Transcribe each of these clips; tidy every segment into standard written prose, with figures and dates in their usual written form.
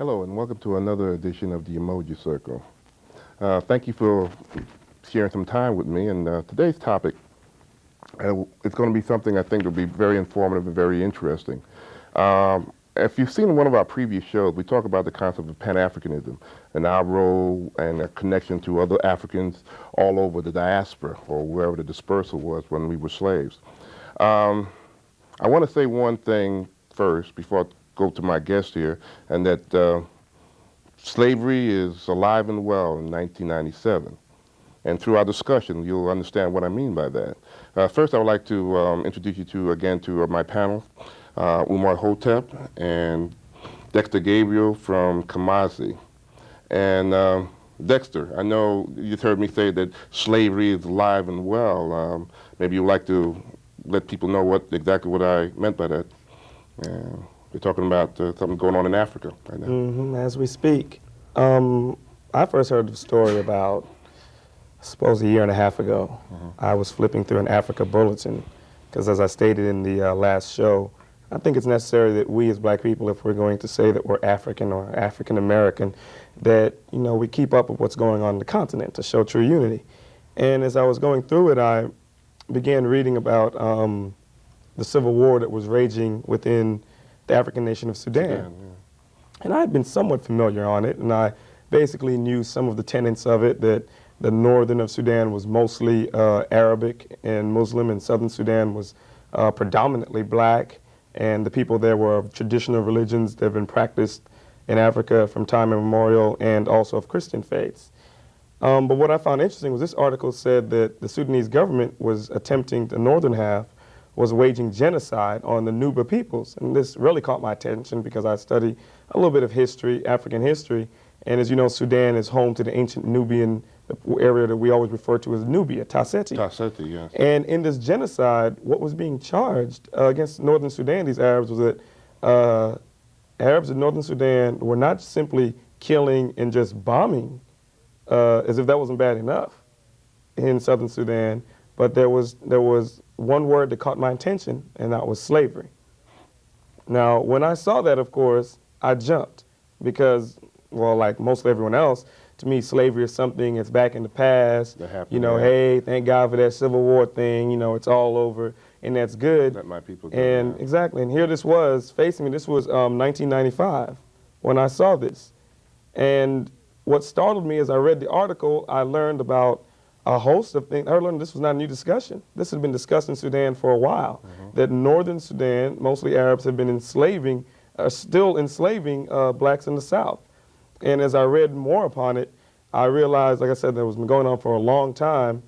Hello, and welcome to another edition of the Emoji Circle. Thank you for sharing some time with me. And today's topic it's going to be something I think will be very informative and very interesting. If you've seen one of our previous shows, we talk about the concept of Pan-Africanism and our role and a connection to other Africans all over the diaspora or wherever the dispersal was when we were slaves. I want to say one thing first before I go to my guest here, and that slavery is alive and well in 1997. And through our discussion, you'll understand what I mean by that. First, I would like to introduce you to my panel, Umar Hotep and Dextere Gabriel from Kamazi. And Dexter, I know you've heard me say that slavery is alive and well. Maybe you'd like to let people know exactly what I meant by that. We're talking about something going on in Africa right now. As we speak. I first heard the story about, I suppose, a year and a half ago. I was flipping through an Africa bulletin because, as I stated in the last show, I think it's necessary that we as black people, if we're going to say that we're African or African American, that we keep up with what's going on in the continent to show true unity. And as I was going through it, I began reading about the civil war that was raging within the African nation of Sudan. And I had been somewhat familiar on it, and I basically knew some of the tenets of it, that the northern of Sudan was mostly Arabic and Muslim, and southern Sudan was predominantly black, and the people there were of traditional religions that have been practiced in Africa from time immemorial, and also of Christian faiths. But what I found interesting was this article said that the Sudanese government was attempting, the northern half, was waging genocide on the Nuba peoples. And this really caught my attention because I study a little bit of history, African history. And as you know, Sudan is home to the ancient Nubian area that we always refer to as Nubia, Tasseti. Tasseti, yes. And in this genocide, what was being charged against northern Sudan, these Arabs, was that Arabs in northern Sudan were not simply killing and just bombing, as if that wasn't bad enough in southern Sudan, but there was one word that caught my attention, and that was slavery. Now, when I saw that, of course, I jumped because, well, like most everyone else, to me, slavery is something that's back in the past. Hey, thank God for that Civil War thing. It's all over, and that's good. Let my people go. And exactly, and here this was facing me. This was 1995 when I saw this. And what startled me as I read the article, I learned about a host of things. I learned this was not a new discussion. This had been discussed in Sudan for a while, that northern Sudan, mostly Arabs, have been still enslaving blacks in the South. And as I read more upon it, I realized, like I said, that it was been going on for a long time.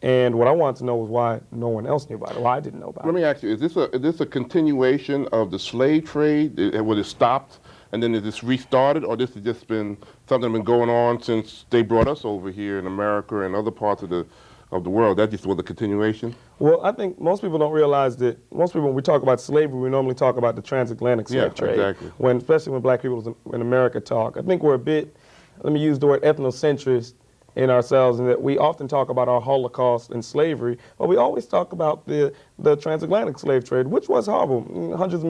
And what I wanted to know was why no one else knew about it, why I didn't know about it. Let me ask you, is this a continuation of the slave trade? Was it stopped and then is this restarted, or this has just been something that's been going on since they brought us over here in America and other parts of the world? That just was a continuation? Well, I think most people don't realize that when we talk about slavery, we normally talk about the transatlantic slave trade. Exactly. Especially when black people in America talk. I think we're a bit, let me use the word ethnocentrist in ourselves, in that we often talk about our Holocaust and slavery, but we always talk about the transatlantic slave trade, which was horrible. Hundreds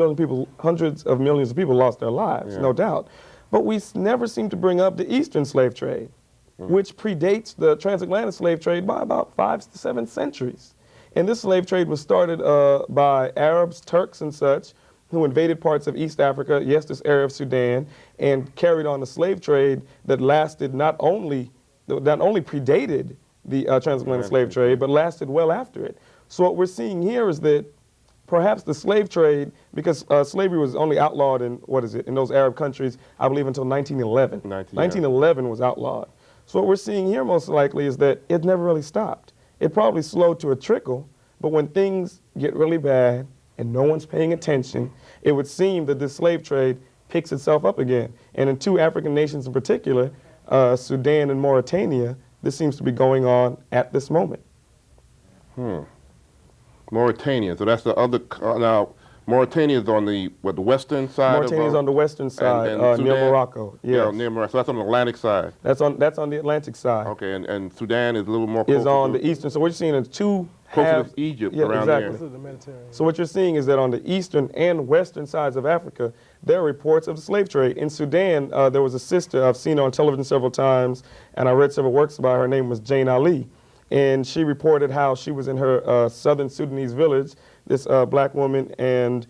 of millions of people lost their lives, no doubt. But we never seem to bring up the Eastern slave trade, which predates the transatlantic slave trade by about 5 to 7 centuries. And this slave trade was started by Arabs, Turks, and such, who invaded parts of East Africa, yes, this area of Sudan, and carried on a slave trade that lasted not only predated the transatlantic slave trade, but lasted well after it. So what we're seeing here is that perhaps the slave trade, because slavery was only outlawed in those Arab countries, I believe until 1911. 1911 was outlawed. So what we're seeing here most likely is that it never really stopped. It probably slowed to a trickle, but when things get really bad and no one's paying attention, it would seem that this slave trade picks itself up again. And in 2 African nations in particular, Sudan and Mauritania, this seems to be going on at this moment. Mauritania, so that's the other, now Mauritania is on the western side Mauritania is on the western side, and near Sudan? Morocco. Yes. Yeah, near Morocco. So that's on the Atlantic side. That's on the Atlantic side. Okay, and Sudan is a little more Is closer on to, the eastern. So what you're seeing is two closer halves. to Egypt, Yeah, around exactly. there. The Mediterranean. So what you're seeing is that on the eastern and western sides of Africa, there are reports of the slave trade. In Sudan, there was a sister, I've seen her on television several times, and I read several works about her. Her name was Jane Ali. And she reported how she was in her southern Sudanese village, this black woman, and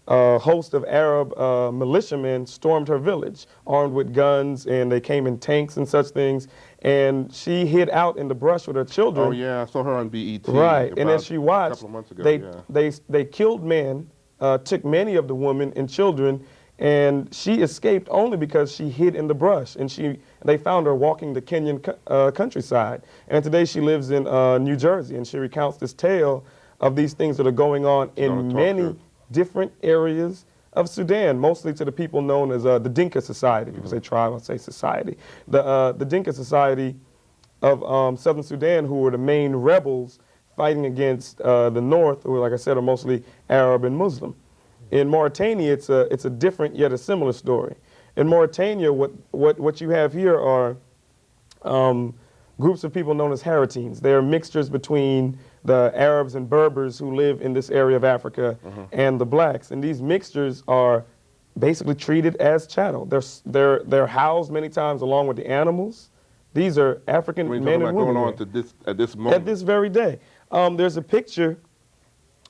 a host of Arab militiamen stormed her village, armed with guns, and they came in tanks and such things. And she hid out in the brush with her children. Oh yeah, I saw her on BET. Right, and as about she watched, a couple of months ago, they killed men, took many of the women and children, and she escaped only because she hid in the brush. And they found her walking the Kenyan countryside. And today she lives in New Jersey, and she recounts this tale of these things that are going on in many different areas of Sudan, mostly to the people known as the Dinka Society. People say tribe, I say society. The Dinka Society of Southern Sudan, who were the main rebels fighting against the North, who, like I said, are mostly Arab and Muslim. In Mauritania, it's a different yet a similar story. In Mauritania, what you have here are groups of people known as Haratines. They are mixtures between the Arabs and Berbers who live in this area of Africa and the blacks. And these mixtures are basically treated as chattel. They're housed many times along with the animals. These are African men and women. Going on to this at this moment. At this very day. There's a picture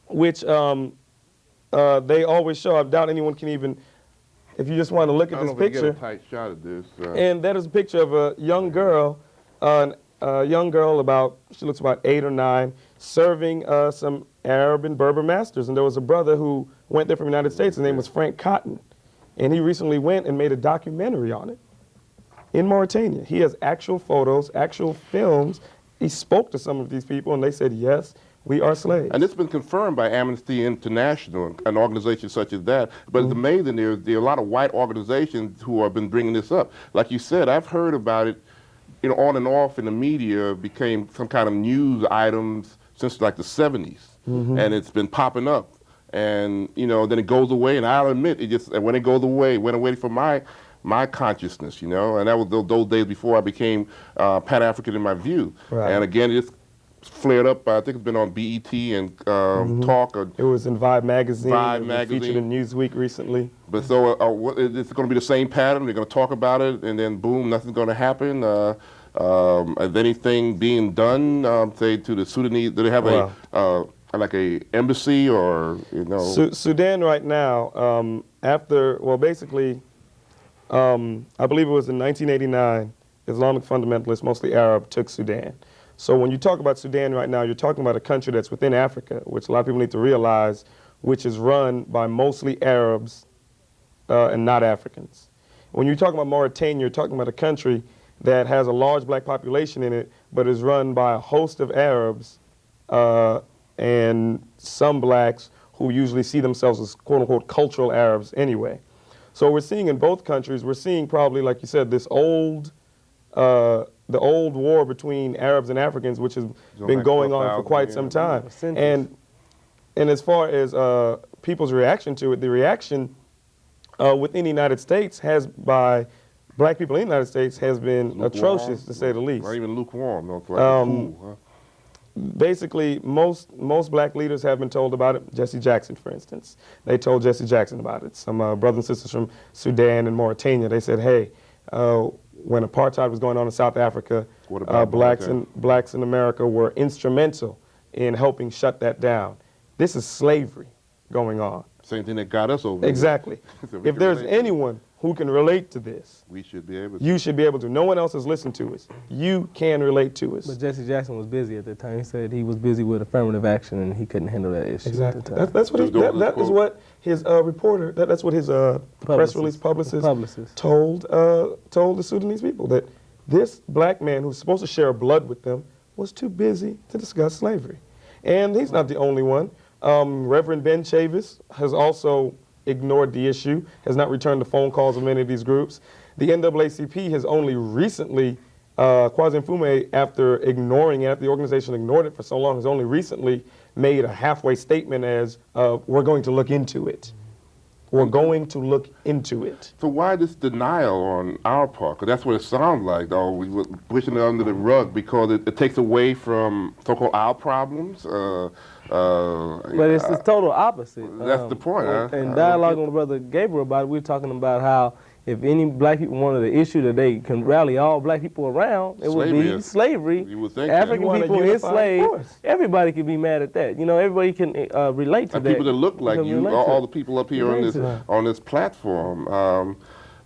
which they always show. I doubt anyone can even, if you just want to look at this picture. Get a tight shot of this. And that is a picture of a young girl, about, she looks about 8 or 9, serving some Arab and Berber masters. And there was a brother who went there from the United States. His name was Frank Cotton. And he recently went and made a documentary on it in Mauritania. He has actual photos, actual films. He spoke to some of these people, and they said, yes, we are slaves. And it's been confirmed by Amnesty International, an organization such as that. But it's amazing, there are a lot of white organizations who have been bringing this up. Like you said, I've heard about it, on and off in the media, became some kind of news items since like the 70s. And it's been popping up. And, then it goes away, and I'll admit, when it goes away, it went away from my consciousness, and that was those days before I became Pan-African in my view. Right. And again, it's flared up. I think it's been on BET and Talk. It was in Vibe magazine. Vibe it magazine. Featured in Newsweek recently. But so it's going to be the same pattern. They're going to talk about it, and then boom, nothing's going to happen. Is anything being done, say, to the Sudanese? Do they have like a embassy or Sudan right now, basically, I believe it was in 1989, Islamic fundamentalists, mostly Arab, took Sudan. So when you talk about Sudan right now, you're talking about a country that's within Africa, which a lot of people need to realize, which is run by mostly Arabs and not Africans. When you talk about Mauritania, you're talking about a country that has a large black population in it, but is run by a host of Arabs and some blacks who usually see themselves as quote-unquote cultural Arabs anyway. So we're seeing in both countries, we're seeing probably, like you said, the old war between Arabs and Africans, which has been going on for quite some time. And as far as people's reaction to it, the reaction within the United States by black people in the United States has been atrocious, to say the least. Not even lukewarm. No, it's like cool, huh? Basically, most black leaders have been told about it. Jesse Jackson, for instance. They told Jesse Jackson about it. Some brothers and sisters from Sudan and Mauritania, they said, hey, when apartheid was going on in South Africa, blacks in America were instrumental in helping shut that down. This is slavery going on. Same thing that got us over. Exactly. So if there's anyone who can relate to this, we should be able to. You should be able to. No one else has listened to us. You can relate to us. But Jesse Jackson was busy at the time. He said he was busy with affirmative action and he couldn't handle that issue. Exactly. That's what that is what his reporter. That's what his press release publicist told the Sudanese people, that this black man who's supposed to share blood with them was too busy to discuss slavery. And he's not the only one. Reverend Ben Chavis has also ignored the issue, has not returned the phone calls of many of these groups. The NAACP has only recently, Kwasi Mfume, after ignoring it, after the organization ignored it for so long, has only recently made a halfway statement as, we're going to look into it. We're going to look into it. So why this denial on our part? Because that's what it sounds like, though. We were pushing it under the rug because it takes away from so-called our problems. But it's the total opposite. That's the point. And dialoguing with Brother Gabriel about it, we were talking about how if any black people wanted an issue that they can rally all black people around, it would be slavery. You would think African that. people enslaved. Everybody can be mad at that. You know, everybody can relate to and that. people that look like you, all the people up here on this platform.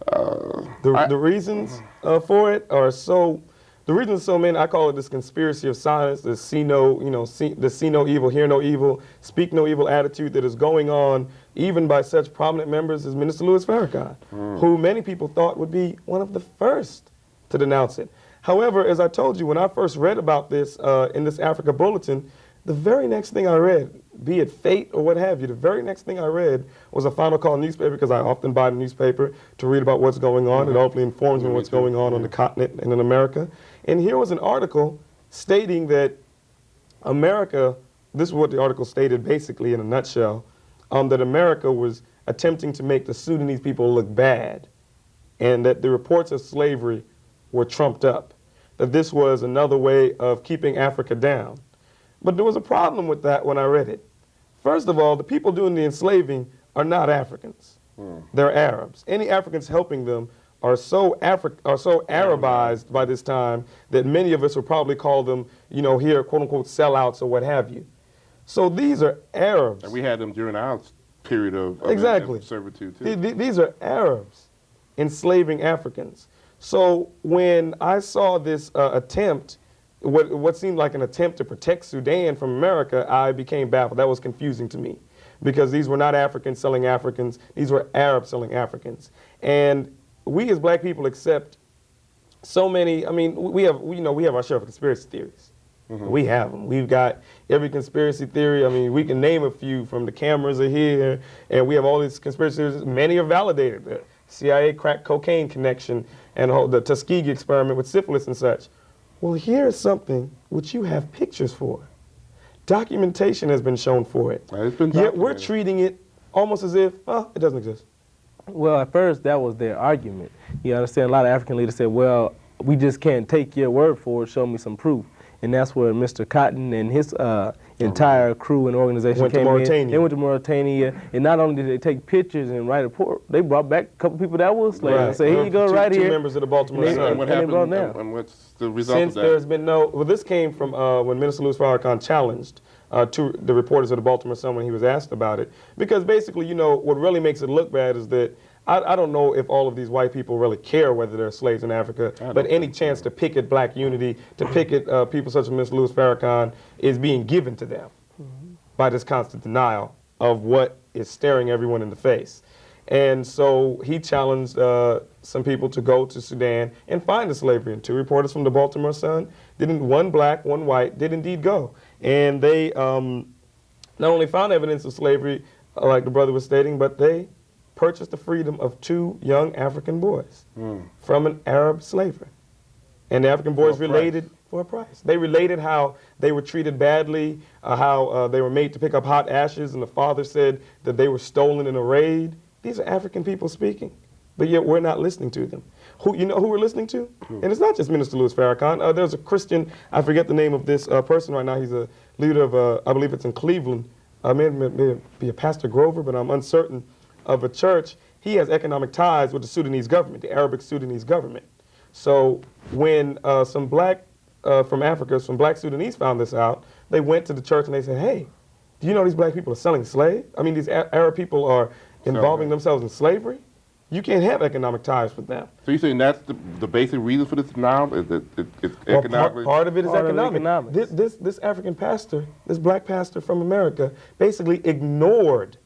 The reasons for it are so. The reasons so many. I call it this conspiracy of silence. The see no evil, hear no evil, speak no evil attitude that is going on, even by such prominent members as Minister Louis Farrakhan, who many people thought would be one of the first to denounce it. However, as I told you, when I first read about this in this Africa Bulletin, the very next thing I read, be it Fate or what have you, the very next thing I read was a Final Call newspaper, because I often buy the newspaper to read about what's going on. It hopefully informs me what's going on the continent and in America. And here was an article stating that America, this is what the article stated basically in a nutshell, that America was attempting to make the Sudanese people look bad, and that the reports of slavery were trumped up, that this was another way of keeping Africa down. But there was a problem with that when I read it. First of all, the people doing the enslaving are not Africans. They're Arabs. Any Africans helping them are so Arabized by this time that many of us would probably call them, you know, here, quote unquote, sellouts or what have you. So these are Arabs. And we had them during our period of servitude too. These are Arabs enslaving Africans. So when I saw this attempt, what seemed like an attempt to protect Sudan from America, I became baffled. That was confusing to me, because these were not Africans selling Africans. These were Arabs selling Africans. And we as black people accept so many. I mean, we have our share of conspiracy theories. We have them. We've got every conspiracy theory. I mean, we can name a few. From the cameras are here, and we have all these conspiracy theories. Many are validated. The CIA crack cocaine connection and the Tuskegee experiment with syphilis and such. Well, here's something which you have pictures for. Documentation has been shown for it. It's been Yet we're treating it almost as if, it doesn't exist. Well, at first, that was their argument. You understand, a lot of African leaders said, well, we just can't take your word for it, show me some proof. And that's where Mr. Cotton and his entire crew and organization came in. They went to Mauritania, and not only did they take pictures and write a report, they brought back a couple people that were slaves. And said, here you go, right here. Two members of the Baltimore Sun. And what happened, and what's the result Since of that? there's been well, this came from when Minister Louis Farrakhan challenged to the reporters of the Baltimore Sun when he was asked about it. Because basically, you know, what really makes it look bad is that I don't know if all of these white people really care whether they're slaves in Africa, but any chance to picket black unity, to picket people such as Mr. Louis Farrakhan is being given to them by this constant denial of what is staring everyone in the face. And so he challenged some people to go to Sudan and find the slavery. And two reporters from the Baltimore Sun, one black, one white, did indeed go. And they not only found evidence of slavery, like the brother was stating, but they purchased the freedom of two young African boys from an Arab slaver. And the African boys related for a price. They related how they were treated badly, how they were made to pick up hot ashes, and the father said that they were stolen in a raid. These are African people speaking, but yet we're not listening to them. You know who we're listening to? And it's not just Minister Louis Farrakhan. There's a Christian, I forget the name of this person right now. He's a leader of, I believe it's in Cleveland. May be a Pastor Grover, but I'm uncertain, of a church. He has economic ties with the Sudanese government, the Arabic Sudanese government. So when some black from Africa, some black Sudanese found this out, they went to the church and they said, hey, do you know these black people are selling slaves? I mean, these Arab people are involving themselves in slavery? You can't have economic ties with them. So you're saying that's the basic reason for this now? Is that it's economically? Part of it is economic. This African pastor, this black pastor from America, basically ignored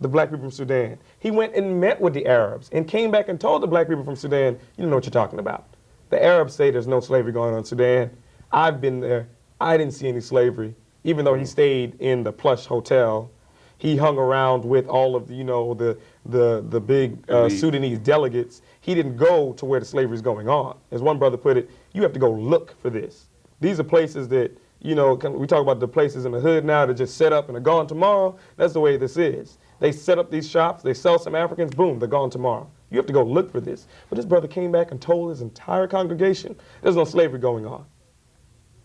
the black people from Sudan. He went and met with the Arabs and came back and told the black people from Sudan, you don't know what you're talking about. The Arabs say there's no slavery going on in Sudan. I've been there. I didn't see any slavery. Even though he stayed in the plush hotel, he hung around with all of the, you know, the big Sudanese delegates. He didn't go to where the slavery is going on. As one brother put it, you have to go look for this. These are places that you know, we talk about the places in the hood now that just set up and are gone tomorrow. That's the way this is. They set up these shops, they sell some Africans, boom, they're gone tomorrow. You have to go look for this. But this brother came back and told his entire congregation there's no slavery going on,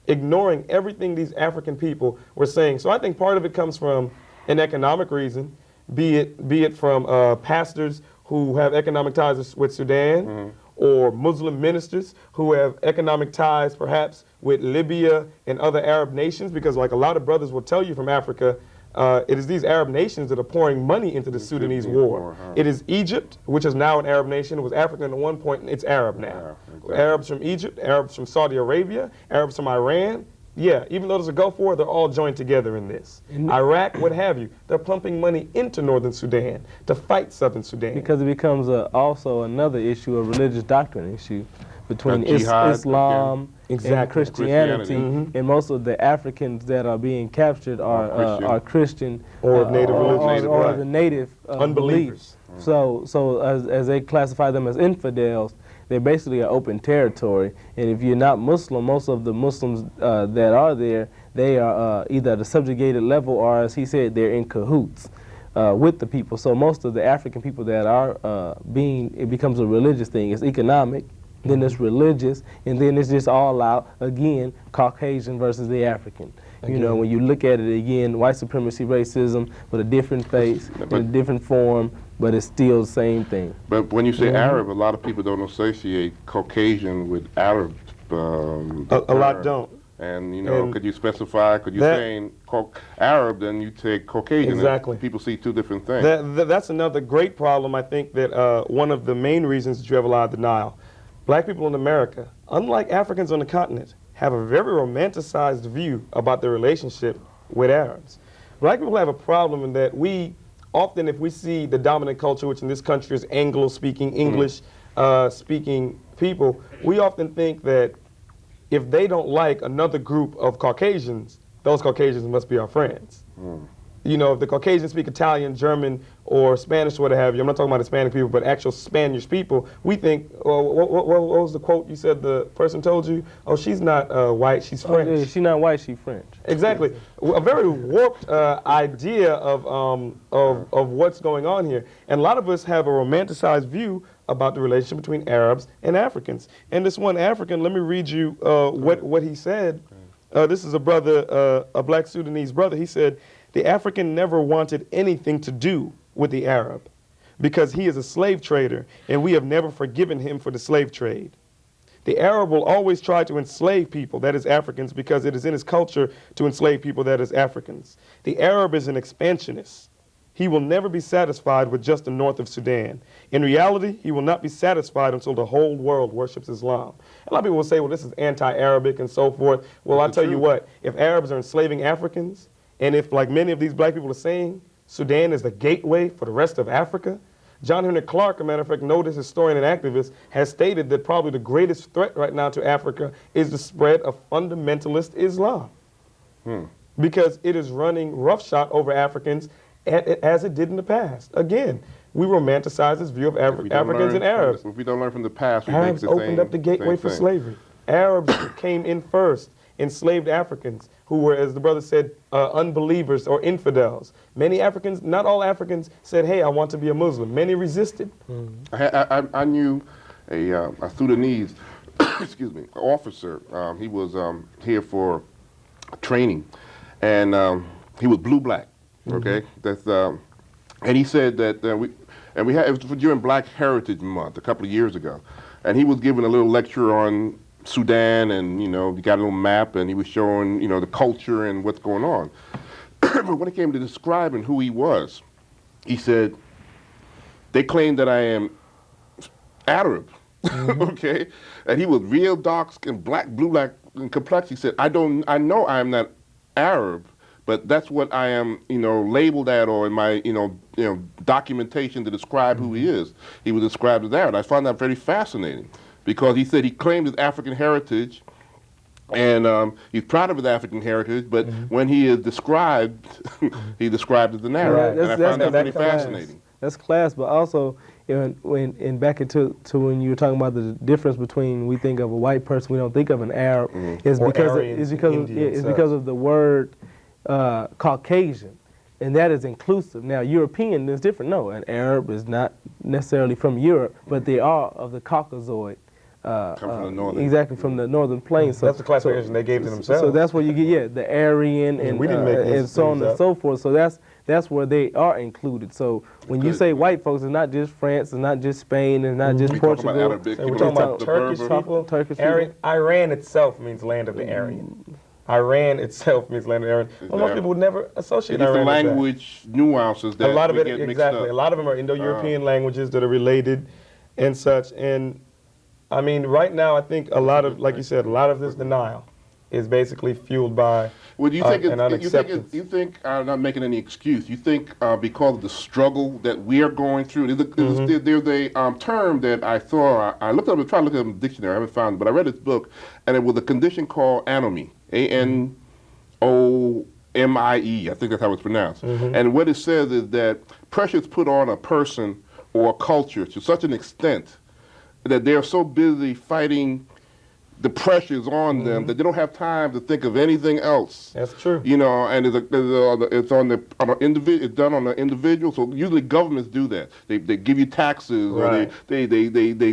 ignoring everything these African people were saying. So I think part of it comes from an economic reason, be it from pastors who have economic ties with Sudan, or Muslim ministers who have economic ties perhaps with Libya and other Arab nations, because like a lot of brothers will tell you from Africa, it is these Arab nations that are pouring money into the Sudanese war. It is Egypt, which is now an Arab nation. It was African at one point, and it's Arab now. Yeah, exactly. Arabs from Egypt, Arabs from Saudi Arabia, Arabs from Iran. Yeah, even though there's a Gulf War, they're all joined together in this. Iraq, what have you. They're pumping money into northern Sudan to fight southern Sudan. Because it becomes also another issue, a religious doctrine issue between jihad, Islam Exactly. and Christianity. Christianity. And most of the Africans that are being captured are Christian Or of native religion. or Right. the native Unbelievers. beliefs. So as they classify them as infidels, they basically are open territory. And if you're not Muslim, most of the Muslims that are there, they are either at a subjugated level or, as he said, they're in cahoots with the people. So most of the African people that are it becomes a religious thing. It's economic, then it's religious, and then it's just all out, again, Caucasian versus the African. You know, when you look at it again, white supremacy, racism, with a different face, in a different form, but it's still the same thing. But when you say Arab, a lot of people don't associate Caucasian with Arab. A lot don't. And, you know, And could you specify, could you say Arab, then you take Caucasian. Exactly. People see two different things. That's another great problem. I think that one of the main reasons that you have a lot of denial. Black people in America, unlike Africans on the continent, have a very romanticized view about their relationship with Arabs. Black people have a problem in that we often, if we see the dominant culture, which in this country is Anglo-speaking, English-speaking people, we often think that if they don't like another group of Caucasians, those Caucasians must be our friends. You know, if the Caucasians speak Italian, German, or Spanish, or what have you, I'm not talking about Hispanic people, but actual Spanish people, we think, what was the quote you said the person told you? Oh, she's not white, she's French. Yeah, she's not white, she's French. Exactly. A very warped idea of what's going on here. And a lot of us have a romanticized view about the relationship between Arabs and Africans. And this one African, let me read you what he said. This is a brother, a black Sudanese brother. He said, the African never wanted anything to do with the Arab because he is a slave trader and we have never forgiven him for the slave trade. The Arab will always try to enslave people, that is Africans, because it is in his culture to enslave people, that is Africans. The Arab is an expansionist. He will never be satisfied with just the north of Sudan. In reality, he will not be satisfied until the whole world worships Islam. A lot of people will say, well, this is anti-Arabic and so forth. Well, I'll tell you what, if Arabs are enslaving Africans, and if, like many of these black people are saying, Sudan is the gateway for the rest of Africa, John Henry Clark, a matter of fact, noted historian and activist, has stated that probably the greatest threat right now to Africa is the spread of fundamentalist Islam. Because it is running roughshod over Africans as it did in the past. Again, we romanticize this view of Africans and Arabs. If we don't learn from the past, we Arabs make the opened up the gateway for slavery. Arabs came in first, enslaved Africans, who were, as the brother said, unbelievers or infidels. Many Africans, not all Africans, said, hey, I want to be a Muslim. Many resisted. I knew a Sudanese, excuse me, officer. He was here for training, and he was blue-black. Okay, that's and he said that we had, it was during Black Heritage Month a couple of years ago, and he was giving a little lecture on Sudan, and you know, he got a little map, and he was showing, you know, the culture and what's going on. But when it came to describing who he was, he said, they claim that I am Arab, okay, and he was real dark skin, blue-black in complexion. He said, I know I am not Arab, but that's what I am, you know, labeled at, or in my, you know, documentation to describe who he is. He was described as Arab. I found that very fascinating, because he said he claimed his African heritage, and he's proud of his African heritage, but when he is described, he described as an Arab. Right. And I found that pretty fascinating. That's class, but also when back into when you were talking about the difference between we think of a white person, we don't think of an Arab. It's Or because Aryans in India and it's such. because of the word Caucasian, and that is inclusive. Now European is different. No, an Arab is not necessarily from Europe, but they are of the Caucasoid. Come from the northern. Exactly, from the northern plains. That's the classification they gave to themselves. So that's where you get, the Aryan and, we didn't make these and so on things and up. so forth. So that's where they are included. So when you Good. say white folks, it's not just France, it's not just Spain, it's not just We talk about Portugal. Arabic, So we're people talking about the Turkish Berber. people. Turkish Iran itself means land of the Aryan. Iran itself means land of the Aryan. Well, most people would never associate It's the Iran with that. language nuances that A lot of we it, get mixed exactly. up. A lot of them are Indo-European languages that are related and such. And I mean, right now, I think a lot of, like you said, a lot of this denial is basically fueled by Well, do you think an unacceptance. you think I'm not making any excuse. You think because of the struggle that we are going through, there's a term that I saw. I looked up, tried to look it up in the dictionary. I haven't found it, but I read this book, and it was a condition called anomie. ANOMIE. I think that's how it's pronounced. And what it says is that pressure is put on a person or a culture to such an extent that they're so busy fighting the pressures on them that they don't have time to think of anything else. That's true. You know, and it's on the individual. It's done on the individual. So usually governments do that. They give you taxes, Right. or they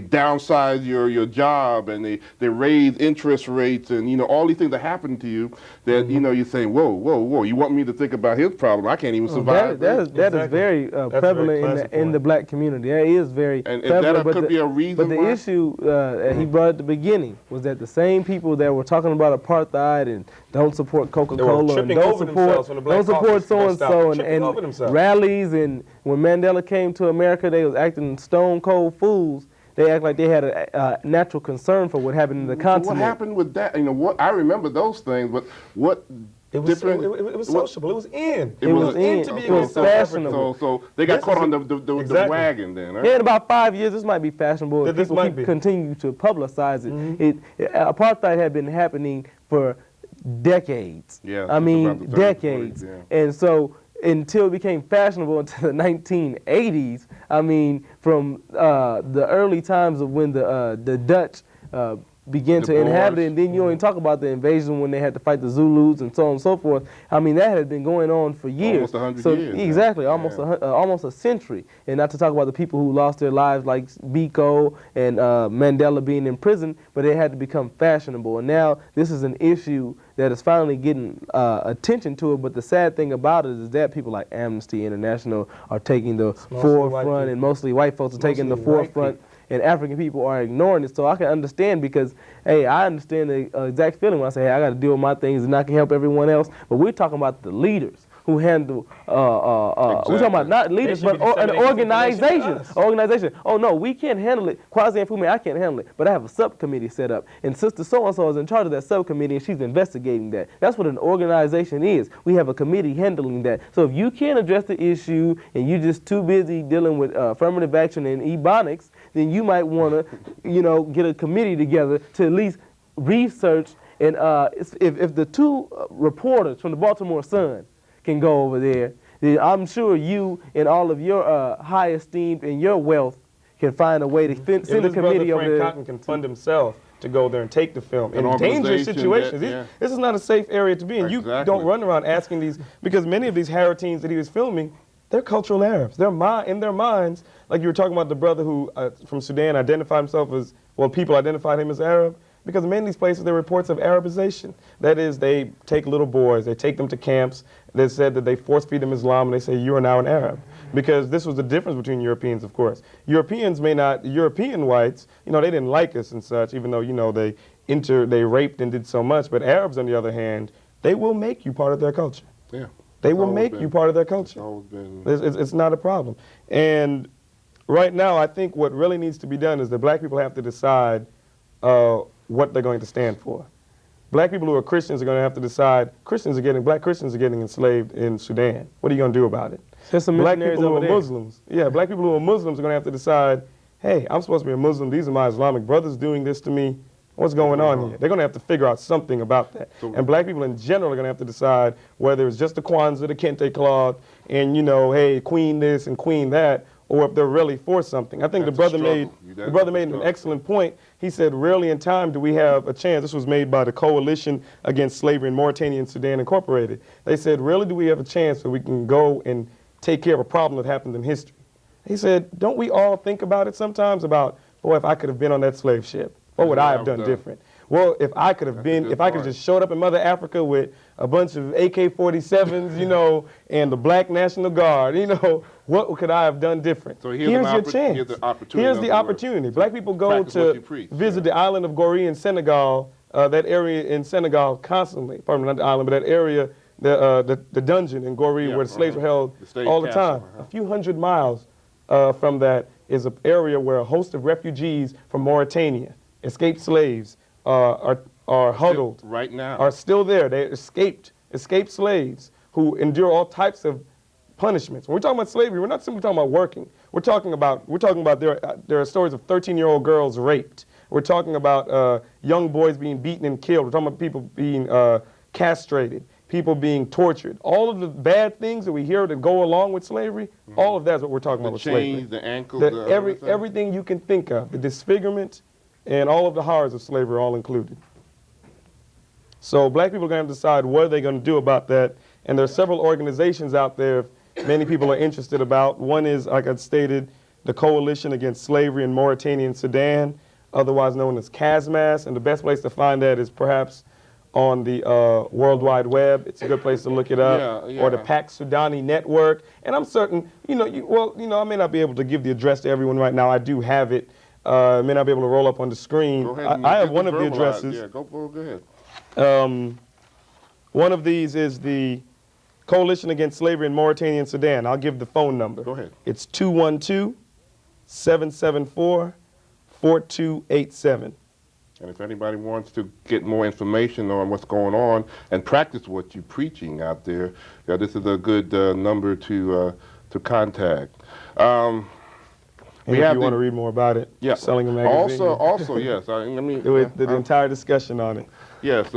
downsize your job, and they raise interest rates, and you know all these things that happen to you. That you know you're saying, whoa, you want me to think about his problem? I can't even survive. That is Exactly. very That's a very prevalent classic in the point. black community. That is very And prevalent. that could be a reason But the why? issue that he brought at the beginning was that the same people that were talking about apartheid and don't support Coca-Cola and tripping don't over themselves when the Black support Caucus so and messed up. so Tripping over and themselves. rallies, and when Mandela came to America, they was acting stone cold fools. They act like they had a natural concern for what happened in the So continent. what happened with that? You know what? I remember those things, but what? It was different? it was sociable. It was in. It It was was in in. to be It was against South fashionable. Africa. So they got This caught is on a- the exactly. wagon then, right? Yeah, in about 5 years, this might be fashionable if This people might be. continue to publicize it. Apartheid had been happening for decades. Yeah, I since mean, about the 30s, decades. 40s, yeah. And so until it became fashionable into the 1980s, I mean, from the early times of when the Dutch began The to inhabit it, Boers. and then you don't even talk about the invasion when they had to fight the Zulus and so on and so forth. I mean, that had been going on for years. Almost 100 so, years, yeah. Exactly, almost Yeah. almost a century. And not to talk about the people who lost their lives like Biko and Mandela being in prison, but it had to become fashionable. And now this is an issue that is finally getting attention to it. But the sad thing about it is that people like Amnesty International are taking the mostly white forefront, people. and mostly white folks are taking the Mostly white forefront. And African people are ignoring it. So I can understand, because, hey, I understand the exact feeling when I say, hey, I got to deal with my things and I can help everyone else. But we're talking about the leaders who handle, we're talking about not leaders, should but be an disseminating organization. information to us. Organization. Oh, no, we can't handle it. Kwasi Nkrumah, I can't handle it. But I have a subcommittee set up. And Sister So-and-so is in charge of that subcommittee, and she's investigating that. That's what an organization is. We have a committee handling that. So if you can't address the issue and you're just too busy dealing with affirmative action and ebonics, then you might want to, get a committee together to at least research. And if the two reporters from the Baltimore Sun can go over there, then I'm sure you and all of your high esteem and your wealth can find a way to send a If committee this over brother there. Frank Cotton can fund himself to go there and take the film An in dangerous organization situations. that- yeah. This is not a safe area to be in. You Exactly. don't run around asking these, because many of these Haratines that he was filming, they're cultural Arabs. They're in their minds, like you were talking about the brother who from Sudan identified himself as, people identified him as Arab, because in many of these places there are reports of Arabization. That is, they take little boys, they take them to camps, they said that they force feed them Islam, and they say, you are now an Arab. Because this was the difference between Europeans, of course. European whites, they didn't like us and such, even though, they raped and did so much. But Arabs, on the other hand, they will make you part of their culture. Yeah. They It's will always make been- you part of their It's culture. always been. It's not a problem. And right now, I think what really needs to be done is that black people have to decide what they're going to stand for. Black people who are Christians are going to have to decide, black Christians are getting enslaved in Sudan. What are you going to do about it? There's some Black missionaries people who over are there. Muslims. Yeah, black people who are Muslims are going to have to decide, hey, I'm supposed to be a Muslim. These are my Islamic brothers doing this to me. What's going on here? They're going to have to figure out something about that. And black people in general are going to have to decide whether it's just the Kwanzaa, the Kente cloth, and, hey, queen this and queen that, or if they're really for something. I think That's the a brother made struggle. the brother made an Struggle. excellent point. He said, rarely in time do we have a chance. This was made by the Coalition Against Slavery in Mauritania and Sudan Incorporated. They said, rarely do we have a chance where we can go and take care of a problem that happened in history. He said, don't we all think about it sometimes about, boy, if I could have been on that slave ship, what would I have done different? Well, if I could have been, if I could have just showed up in Mother Africa with a bunch of AK-47s, you know, and the Black National Guard, you know, what could I have done different? So here's your chance. Here's the opportunity. Here's the opportunity. Black people go to visit the island of Gorée in Senegal, that area in Senegal constantly. Pardon me, not the island, but that area, the dungeon in Gorée where the slaves were held all the time. A few hundred miles from that is an area where a host of refugees from Mauritania, escaped slaves, are huddled. Right now. Are still there. They escaped slaves who endure all types of punishments. When we're talking about slavery, we're not simply talking about working. We're talking about there are stories of 13-year-old girls raped. We're talking about young boys being beaten and killed. We're talking about people being castrated, people being tortured. All of the bad things that we hear that go along with slavery, all of that's what we're talking about with slavery. The chains, the ankles, everything you can think of, the disfigurement, and all of the horrors of slavery are all included. So black people are going to decide what they're going to do about that. And there are several organizations out there many people are interested about. One is, like I stated, the Coalition Against Slavery in Mauritania and Sudan, otherwise known as CASMAS. And the best place to find that is perhaps on the World Wide Web. It's a good place to look it up. Or the Pac Sudani Network. And I'm certain, I may not be able to give the address to everyone right now. I do have it. I may not be able to roll up on the screen. Go ahead. I have one of the addresses. Yeah, go ahead. One of these is the Coalition Against Slavery in Mauritania and Sudan. I'll give the phone number. Go ahead. It's 212-774-4287. And if anybody wants to get more information on what's going on and practice what you're preaching out there, this is a good number to contact. If you want to read more about it, selling a magazine. Also, yes. The entire discussion on it. Yes,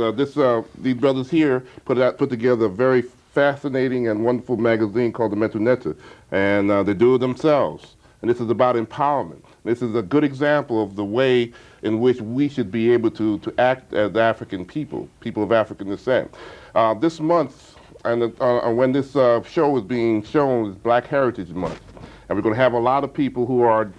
these brothers here put together a very fascinating and wonderful magazine called the Mental Netta, and they do it themselves. And this is about empowerment. This is a good example of the way in which we should be able to act as African people of African descent. This month, and when this show is being shown, is Black Heritage Month. And we're going to have a lot of people who are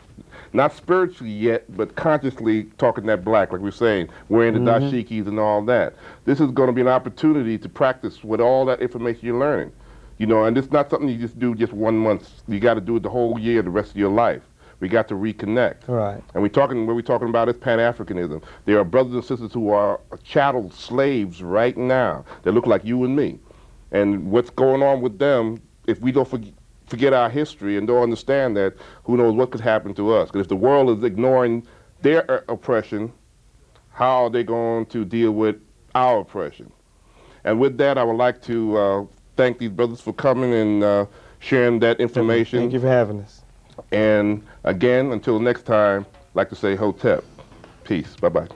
not spiritually yet, but consciously talking that black, like we're saying, wearing the dashikis and all that. This is going to be an opportunity to practice with all that information you're learning. And it's not something you just do just 1 month. You got to do it the whole year, the rest of your life. We got to reconnect. Right. And what we're talking about is Pan-Africanism. There are brothers and sisters who are chattel slaves right now that look like you and me. And what's going on with them, if we don't forget our history and don't understand that, who knows what could happen to us. Because if the world is ignoring their oppression, how are they going to deal with our oppression? And with that, I would like to thank these brothers for coming and sharing that information. Thank you for having us. And again, until next time, I'd like to say Hotep. Peace. Bye-bye.